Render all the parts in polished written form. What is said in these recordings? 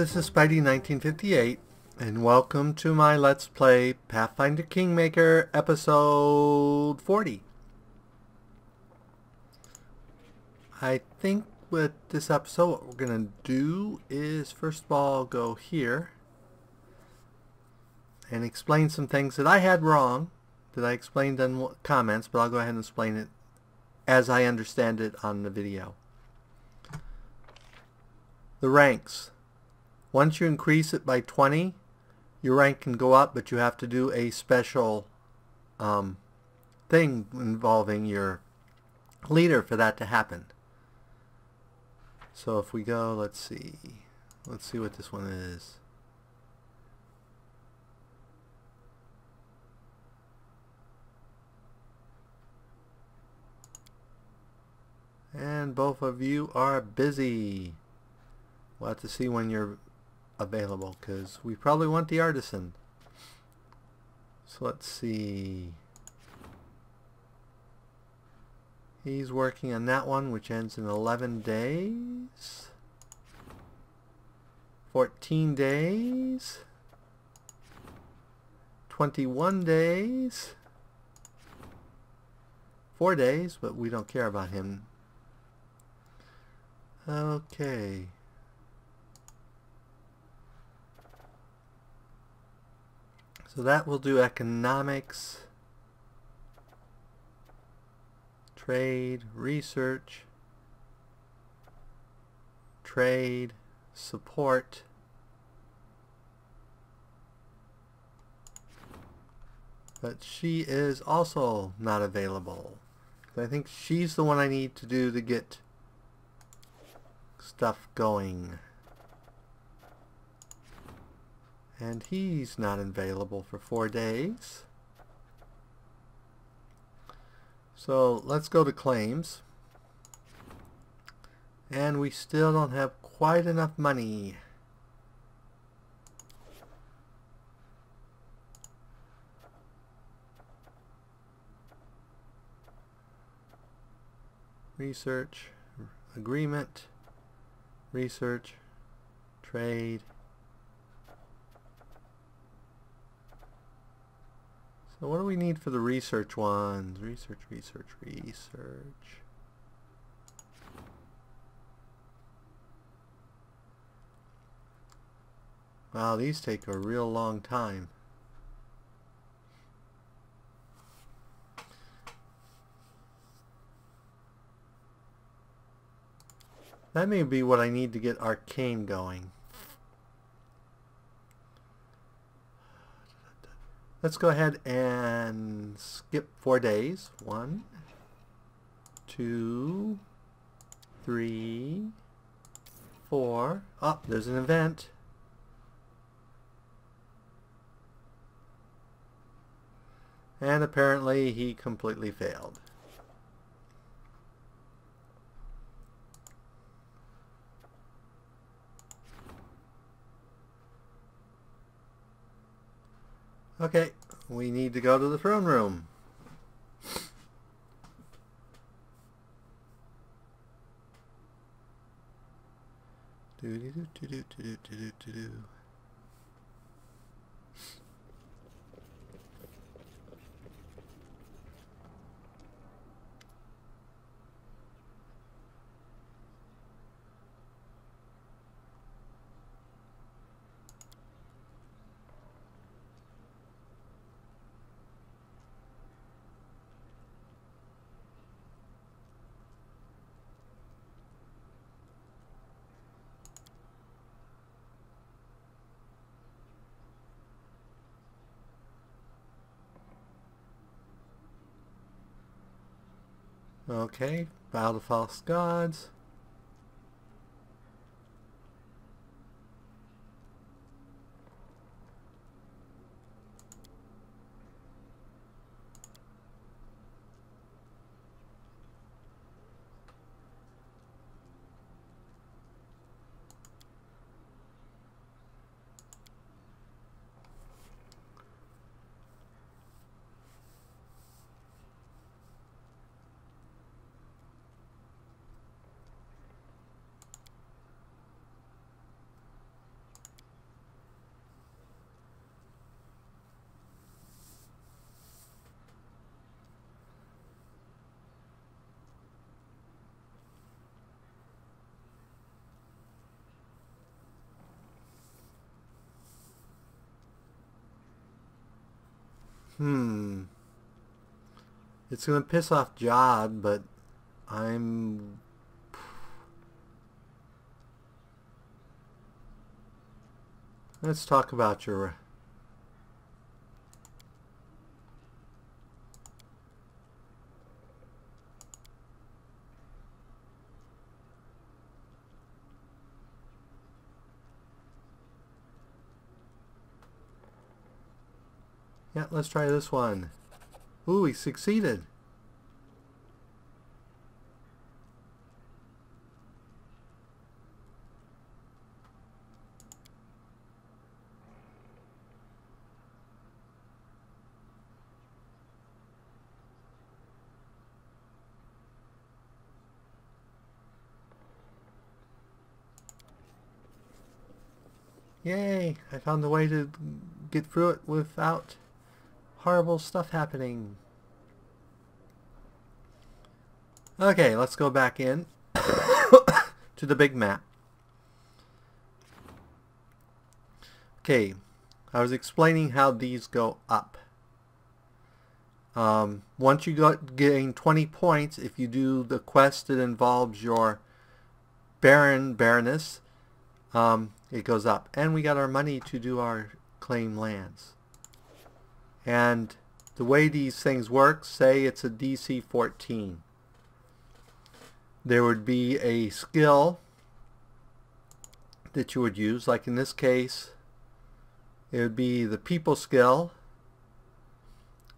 this is Spidey1958, and welcome to my Let's Play Pathfinder Kingmaker episode 40. I think with this episode what we're going to do is first of all go here and explain some things that I had wrong, that I explained in comments, but I'll go ahead and explain it as I understand it on the video. The ranks. Once you increase it by 20, your rank can go up, but you have to do a special thing involving your leader for that to happen. So if we go, let's see what this one is. And both of you are busy. We'll have to see when you're available, because we probably want the artisan. So let's see. He's working on that one, which ends in 11 days. 14 days. 21 days. 4 days, but we don't care about him. Okay. So that will do economics, trade, research, trade, support, but she is also not available. I think she's the one I need to do to get stuff going. And he's not available for 4 days. So let's go to claims. And we still don't have quite enough money. Research, agreement, research, trade. So what do we need for the research ones? Research. Wow, these take a real long time. That may be what I need to get Arcane going. Let's go ahead and skip 4 days. 1, 2, 3, 4. Oh, there's an event. And apparently he completely failed. Okay, we need to go to the throne room. Okay, bow to false gods. It's going to piss off Jod, but I'm... Let's talk about your... Yeah, let's try this one. Ooh, he succeeded. Yay! I found a way to get through it without horrible stuff happening. Okay, let's go back in to the big map. Okay, I was explaining how these go up. Once you gain 20 points, if you do the quest that involves your baroness, it goes up. And we got our money to do our claim lands. And the way these things work, say it's a DC 14. There would be a skill that you would use, like in this case, it would be the people skill,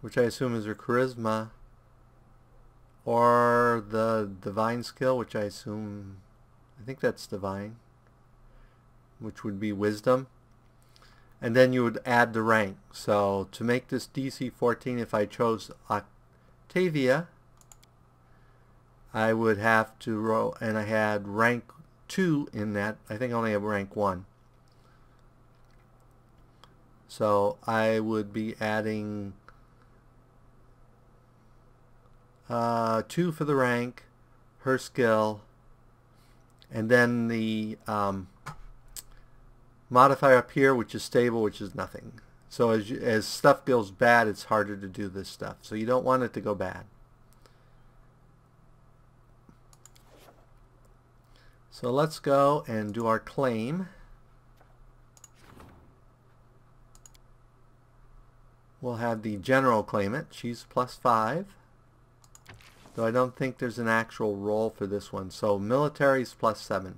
which I assume is her charisma, or the divine skill, which I think that's divine, which would be wisdom. And then you would add the rank. So to make this DC 14, if I chose Octavia, I would have to roll, and I had rank 2 in that. I think I only have rank 1. So I would be adding 2 for the rank, her skill, and then the modifier up here, which is stable, which is nothing. So as stuff goes bad, it's harder to do this stuff. So you don't want it to go bad. So let's go and do our claim. We'll have the general claim it. She's +5. Though I don't think there's an actual roll for this one. So military's +7.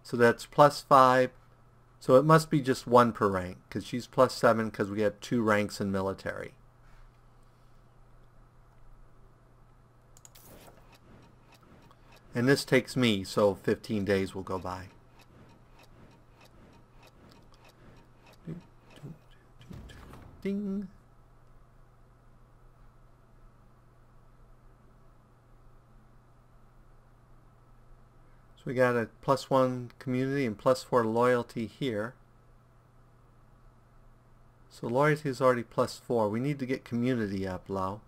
So that's +5. So it must be just 1 per rank, because she's +7 because we have 2 ranks in military. And this takes me, so 15 days will go by. Ding. So we got a +1 community and +4 loyalty here. So loyalty is already +4. We need to get community up low.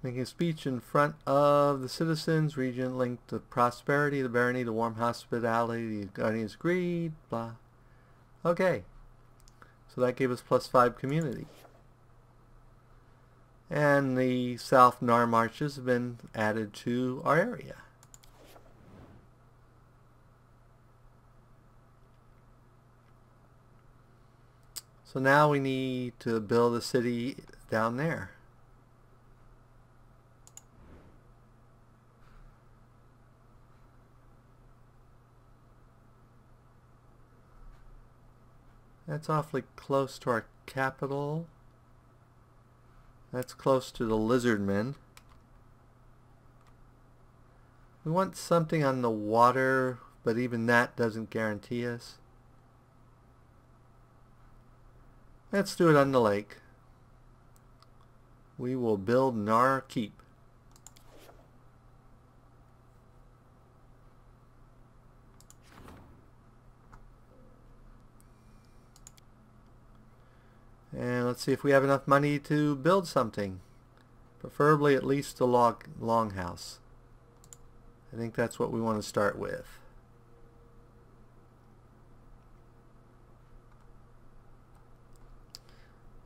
Making a speech in front of the citizens, region linked to prosperity, the barony, the warm hospitality, the guardians greed, blah. Okay. So that gave us +5 community. And the South Nar Marches have been added to our area. So now we need to build a city down there. That's awfully close to our capital. That's close to the Lizardmen. We want something on the water, but even that doesn't guarantee us. Let's do it on the lake. We will build Nar Keep. And let's see if we have enough money to build something. Preferably at least a longhouse. I think that's what we want to start with.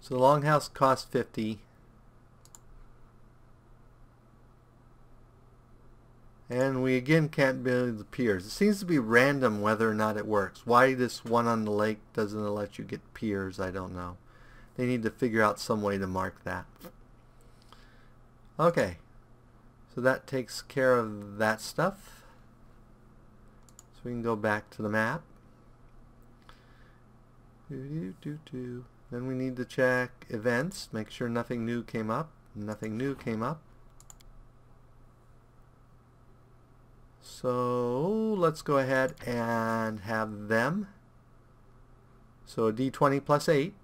So the longhouse costs 50. And we again can't build the piers. It seems to be random whether or not it works. Why this one on the lake doesn't let you get piers, I don't know. They need to figure out some way to mark that. Okay. So that takes care of that stuff. So we can go back to the map. Then we need to check events. Make sure nothing new came up. Nothing new came up. So let's go ahead and have them. So a d20 plus 8.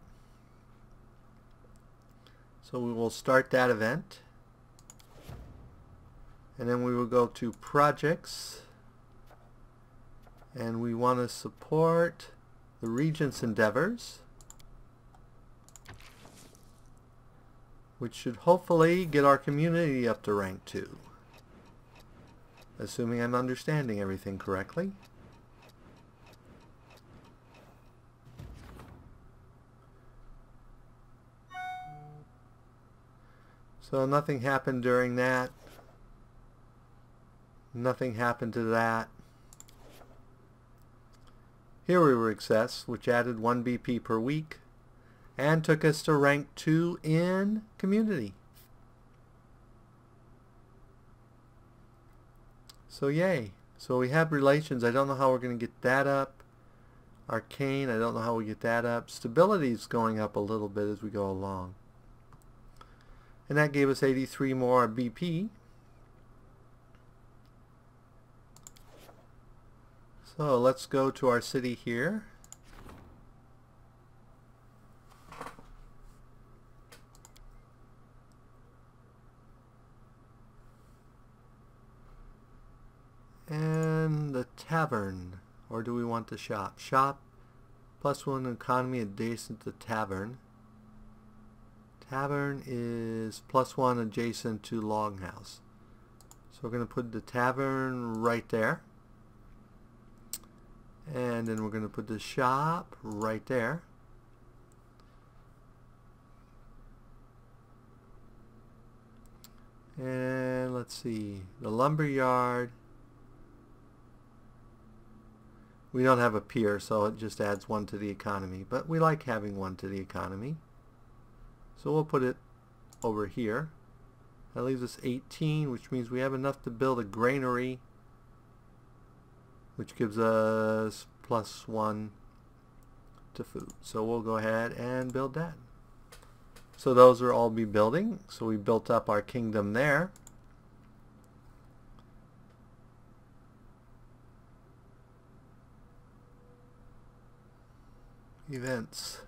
So we will start that event. And then we will go to projects. And we want to support the Regent's endeavors, which should hopefully get our community up to rank 2. Assuming I'm understanding everything correctly. So nothing happened during that. Nothing happened to that. Here we were excess, which added 1 BP per week and took us to rank 2 in community. So yay. So we have relations. I don't know how we're going to get that up. Arcane, I don't know how we get that up. Stability is going up a little bit as we go along. And that gave us 83 more BP. So let's go to our city here. And the tavern, or do we want the shop? Shop +1 economy adjacent to tavern. Tavern is +1 adjacent to longhouse. So we're going to put the tavern right there. And then we're going to put the shop right there. And let's see, the lumber yard. We don't have a pier, so it just adds 1 to the economy. But we like having 1 to the economy. So we'll put it over here. That leaves us 18, which means we have enough to build a granary, which gives us +1 to food. So we'll go ahead and build that. So those will all be building. So we built up our kingdom there. Events.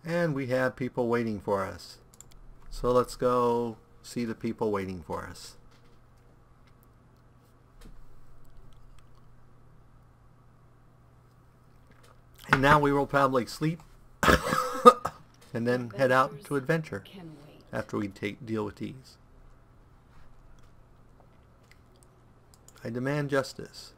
And we have people waiting for us. So let's go see the people waiting for us. And now we will probably sleep and then head out to adventure after we deal with these. I demand justice.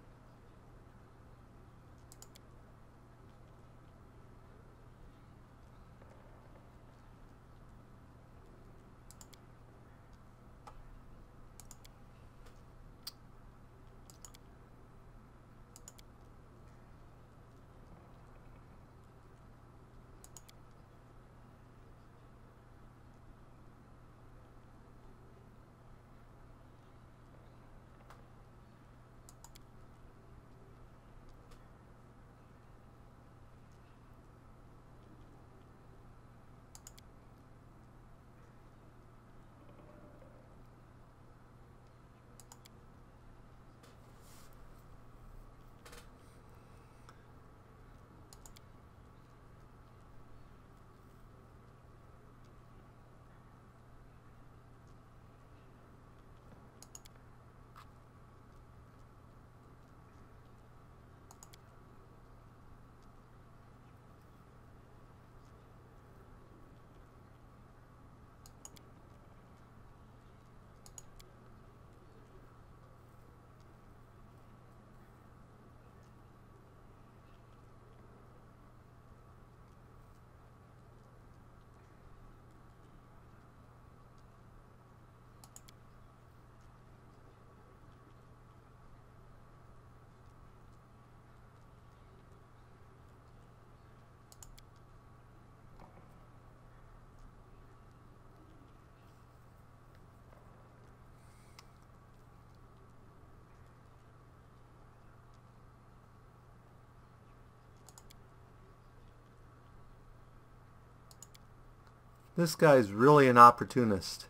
This guy's really an opportunist.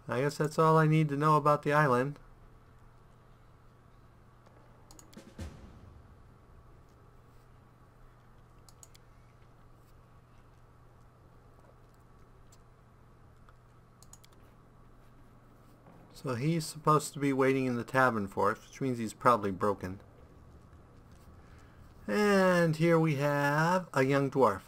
I guess that's all I need to know about the island. So he's supposed to be waiting in the tavern for us, which means he's probably broken. And here we have a young dwarf.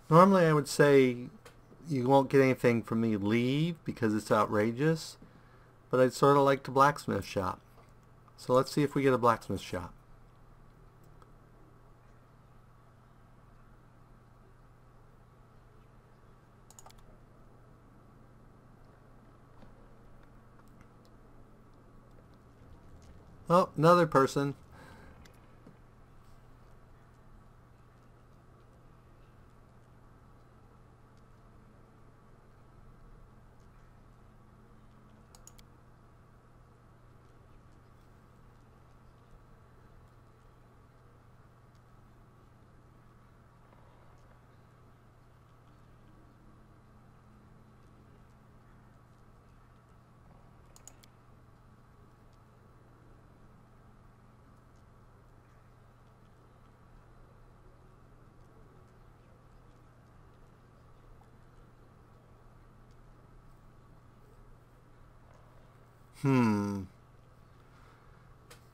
Normally I would say you won't get anything from me, leave, because it's outrageous, but I'd sort of like the blacksmith shop. So let's see if we get a blacksmith shop. Oh, another person.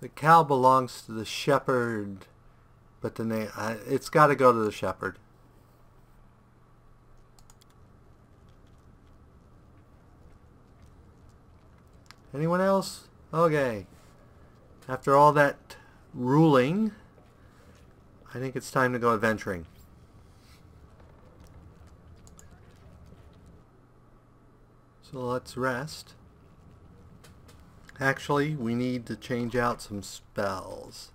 The cow belongs to the shepherd, but the name, it's got to go to the shepherd. Anyone else? Okay. After all that ruling, I think it's time to go adventuring. So let's rest. Actually, we need to change out some spells.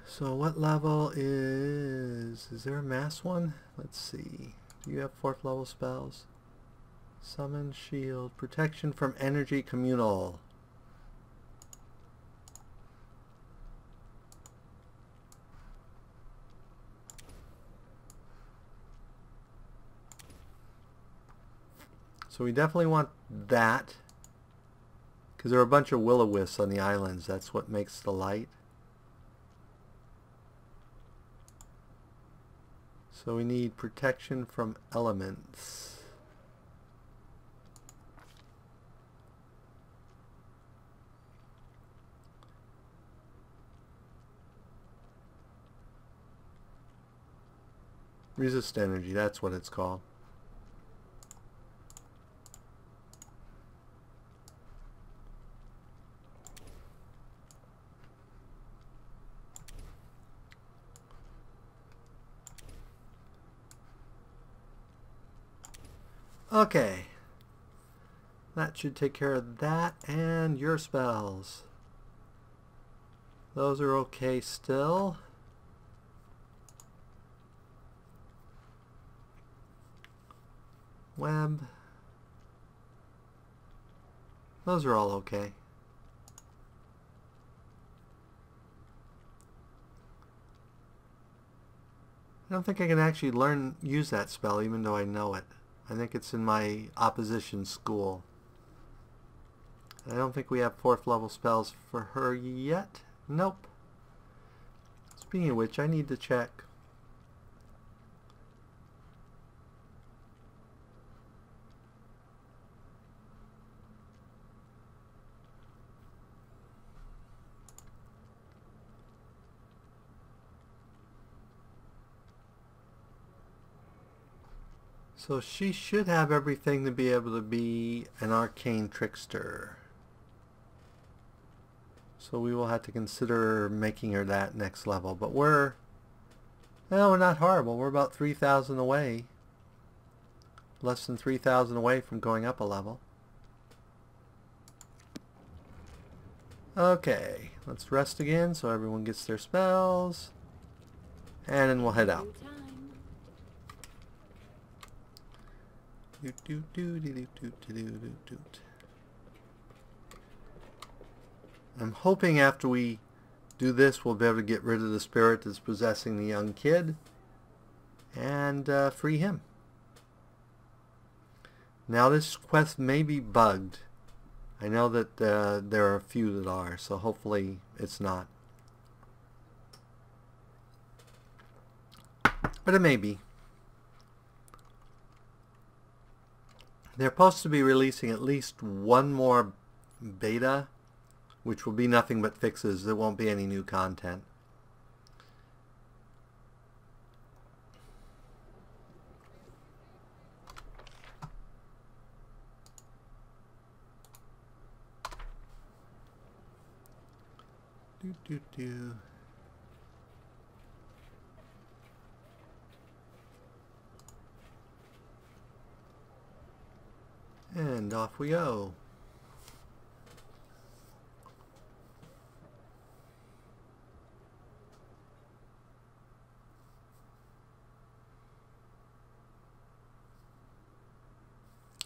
So what level is there a mass one? Let's see. Do you have 4th level spells? Summon, shield, protection from energy, communal. So we definitely want that, because there are a bunch of will-o-wisps on the islands. That's what makes the light. So we need protection from elements. Resist energy, that's what it's called. Okay. That should take care of that and your spells. Those are okay still. Web. Those are all okay. I don't think I can actually use that spell even though I know it. I think it's in my opposition school. I don't think we have 4th level spells for her yet. Nope. Speaking of which, I need to check. So she should have everything to be able to be an arcane trickster. So we will have to consider making her that next level. But we're not horrible. We're about 3,000 away. Less than 3,000 away from going up a level. Okay, let's rest again so everyone gets their spells. And then we'll head out. I'm hoping after we do this we'll be able to get rid of the spirit that's possessing the young kid and free him. Now this quest may be bugged. I know that there are a few that are, so hopefully it's not. But it may be. They're supposed to be releasing at least one more beta, which will be nothing but fixes. There won't be any new content. And off we go.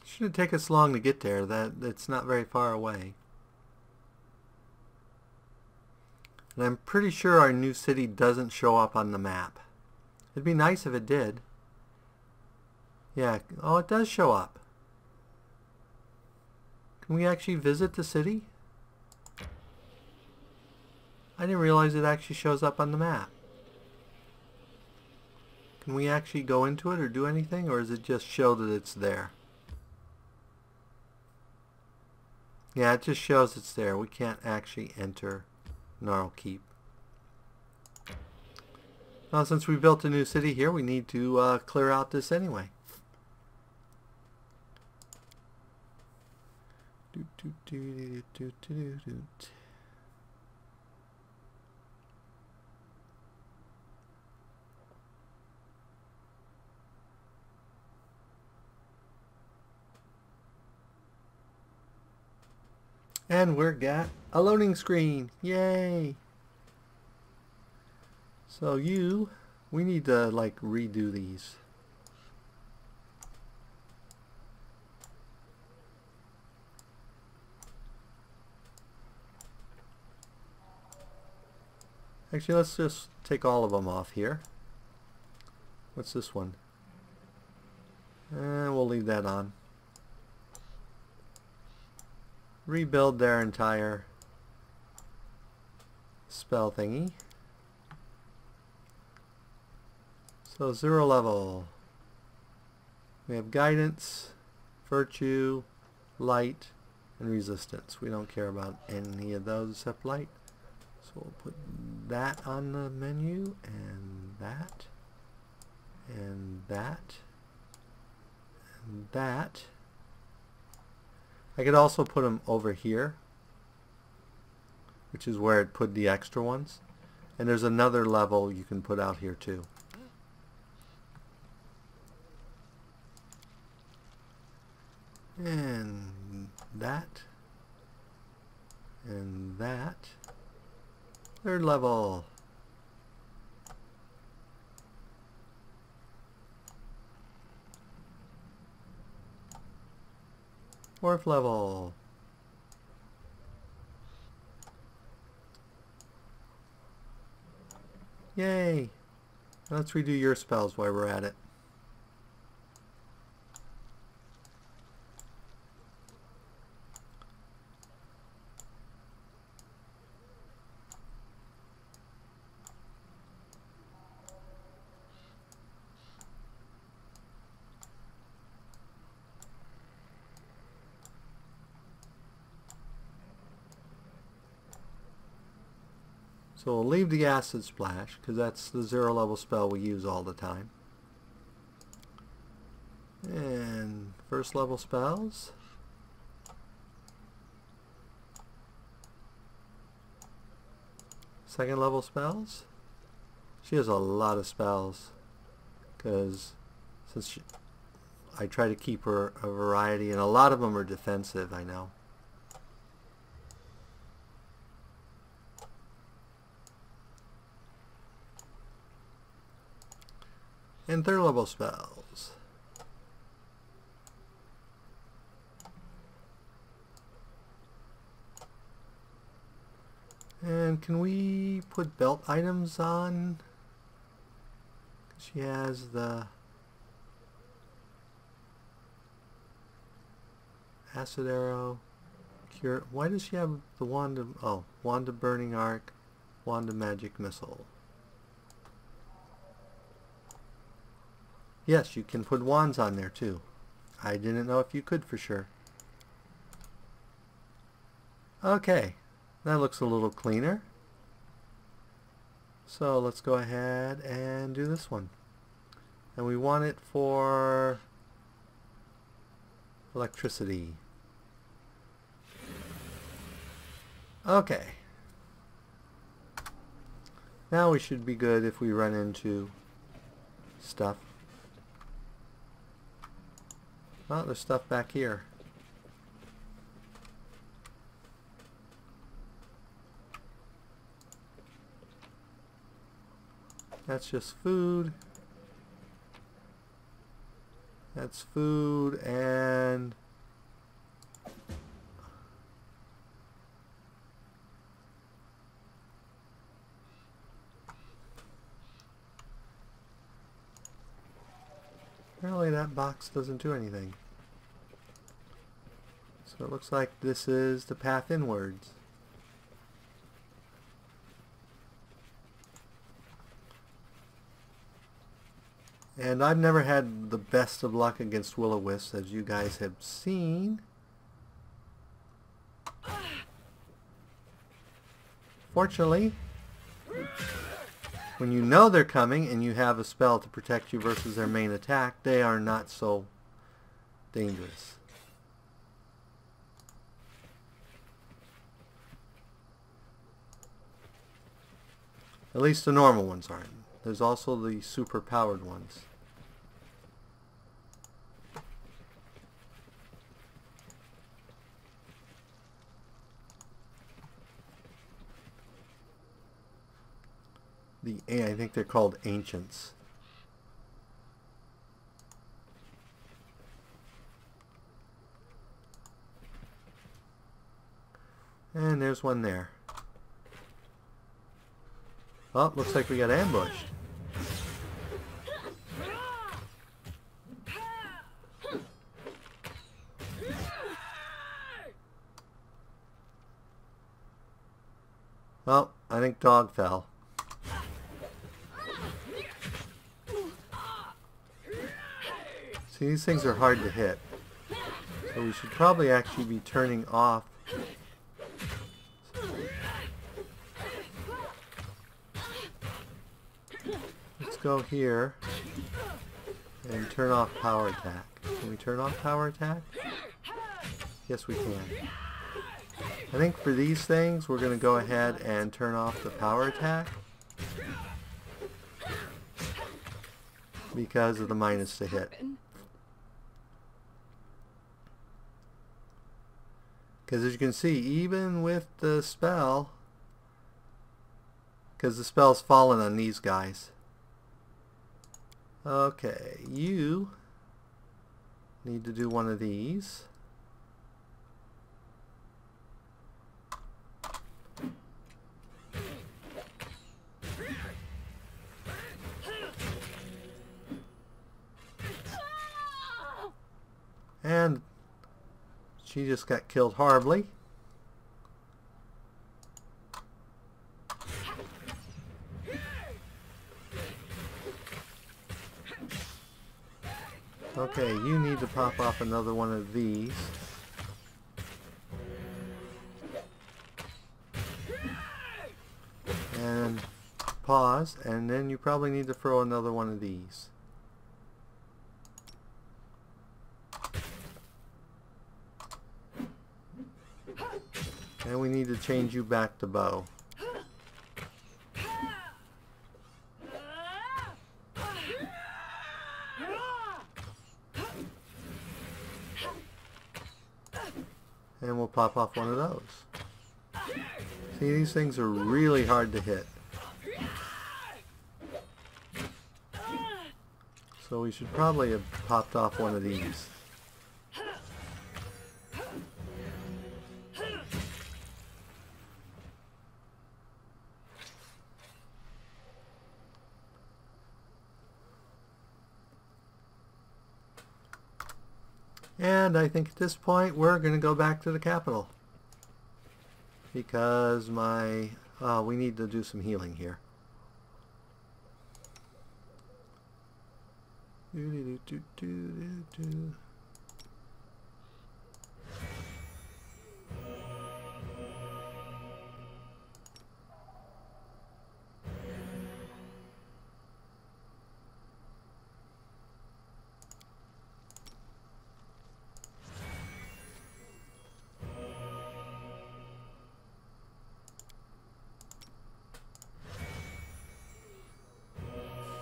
Shouldn't take us long to get there. It's not very far away. And I'm pretty sure our new city doesn't show up on the map. It'd be nice if it did. Yeah, oh, it does show up. Can we actually visit the city? I didn't realize it actually shows up on the map. Can we actually go into it or do anything, or does it just show that it's there? Yeah, it just shows it's there. We can't actually enter Gnarl Keep. Well, since we built a new city here, we need to clear out this anyway. And we're got a loading screen. Yay! So we need to like redo these. Actually, let's just take all of them off here. What's this one? We'll leave that on. Rebuild their entire spell thingy. So 0 level. We have guidance, virtue, light, and resistance. We don't care about any of those except light. So we'll put that on the menu, and that, and that, and that. I could also put them over here, which is where it put the extra ones. And there's another level you can put out here too. And that. And that. Third level. Fourth level. Yay! Let's redo your spells while we're at it. So we'll leave the Acid Splash, because that's the 0 level spell we use all the time. And first level spells. Second level spells. She has a lot of spells, because I try to keep her a variety, and a lot of them are defensive, I know. And third level spells. And can we put belt items on? She has the acid arrow, cure. Why does she have the wand of, oh, wand of burning arc, wand of magic missile? Yes, you can put wands on there too. I didn't know if you could for sure. Okay, that looks a little cleaner. So let's go ahead and do this one. And we want it for electricity. Okay. Now we should be good if we run into stuff. Oh, there's stuff back here. That's just food. That's food and apparently that box doesn't do anything. So it looks like this is the path inwards. And I've never had the best of luck against will-o-wisps, as you guys have seen. Fortunately, when you know they're coming and you have a spell to protect you versus their main attack, they are not so dangerous. At least the normal ones aren't. There's also the super powered ones. I think they're called ancients. And there's one there. Oh, looks like we got ambushed. Well, I think dog fell. See, these things are hard to hit. So we should probably actually be turning off. Let's go here and turn off power attack. Can we turn off power attack? Yes, we can. I think for these things, we're going to go ahead and turn off the power attack because of the minus to hit. Because as you can see, even with the spell, because the spell's fallen on these guys. Okay, you need to do one of these. And she just got killed horribly. Okay, you need to pop off another one of these. And pause, and then you probably need to throw another one of these. And we need to change you back to bow. And we'll pop off one of those. See, these things are really hard to hit. So we should probably have popped off one of these. And I think at this point we're going to go back to the capital. Because we need to do some healing here.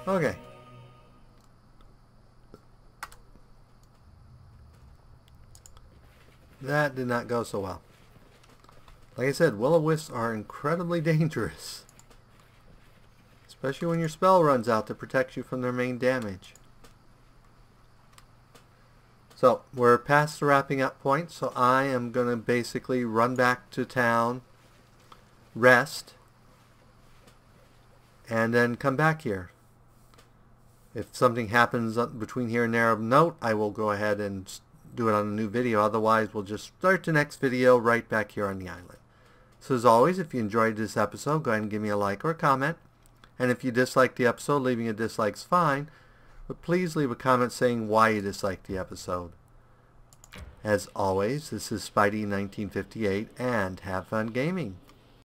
Okay. That did not go so well. Like I said, will-o-wisps are incredibly dangerous. Especially when your spell runs out to protect you from their main damage. So, we're past the wrapping up point, so I am going to basically run back to town, rest, and then come back here. If something happens between here and there of note, I will go ahead and do it on a new video. Otherwise, we'll just start the next video right back here on the island. So as always, if you enjoyed this episode, go ahead and give me a like or a comment. And if you disliked the episode, leaving a dislike is fine. But please leave a comment saying why you disliked the episode. As always, this is Spidey1958, and have fun gaming.